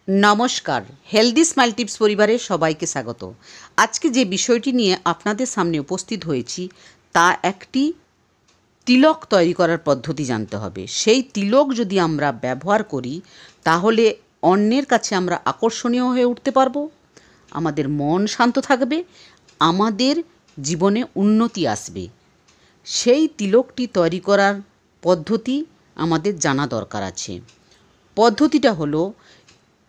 নমস্কার, healthy smile tips পরিবারে সবাইকে স্বাগত। আজকে যে বিষয়টি নিয়ে আপনাদের সামনে উপস্থিত হয়েছি তা একটি তিলক তৈরি করার পদ্ধতি জানতে হবে। সেই তিলক যদি আমরা ব্যবহার করি তাহলে অন্যের কাছে আমরা আকর্ষণীয় হয়ে উঠতে পারবো, আমাদের মন শান্ত থাকবে, আমাদের জীবনে উন্নতি আসবে। সেই তিলকটি তৈরি করার পদ্ধতি আমাদের জানা দরকার আছে। পদ্ধতিটা হলো,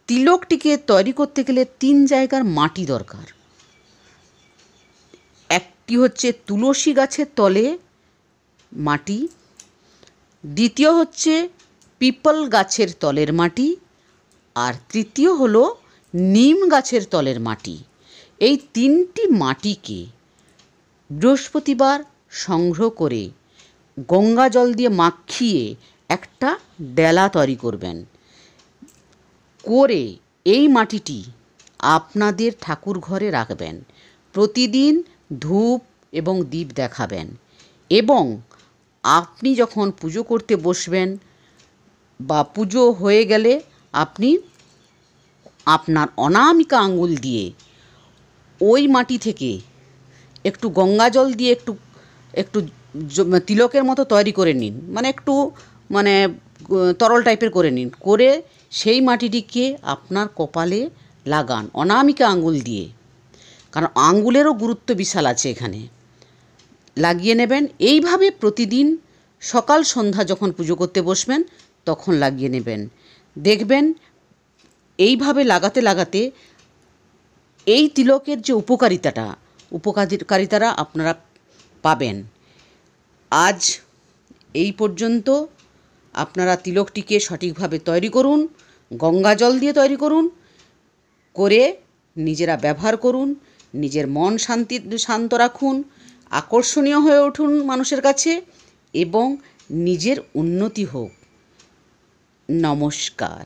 তিলকটিকে তৈরি করতে গেলে 3 জায়গার মাটি দরকার। একটি হচ্ছে তুলসী গাছের তলে মাটি, দ্বিতীয় হচ্ছে পিপল গাছের তলের মাটি, আর তৃতীয় হলো নিম গাছের তলের মাটি। এই 3টি মাটিকে বৃহস্পতিবার সংগ্রহ করে গঙ্গা জল দিয়ে মাখিয়ে একটা ডেলা তৈরি করবেন। করে এই মাটিটি আপনাদের ঠাকুর ঘরে রাখবেন। প্রতিদিন ধূপ এবং দীপ দেখাবেন এবং আপনি যখন পুজো করতে বসবেন বা পুজো হয়ে গেলে আপনি আপনার অনামিকা আঙুল দিয়ে ওই মাটি থেকে একটু গঙ্গা জল দিয়ে একটু একটু তিলকের মতো তৈরি করে নিন, একটু তরল টাইপের করে নিন। করে সেই মাটিটিকে আপনার কপালে লাগান অনামিকা আঙুল দিয়ে, কারণ আঙুলেরও গুরুত্ব বিশাল আছে এখানে। লাগিয়ে নেবেন। এইভাবে প্রতিদিন সকাল সন্ধ্যা যখন পুজো করতে বসবেন তখন লাগিয়ে নেবেন। দেখবেন এইভাবে লাগাতে লাগাতে এই তিলকের যে উপকারিতাটা আপনারা পাবেন। আজ এই পর্যন্ত। আপনারা তিলকটিকে সঠিকভাবে তৈরি করুন, গঙ্গা জল দিয়ে তৈরি করুন, করে নিজেরা ব্যবহার করুন, নিজের মন শান্ত রাখুন, আকর্ষণীয় হয়ে উঠুন মানুষের কাছে এবং নিজের উন্নতি হোক। নমস্কার।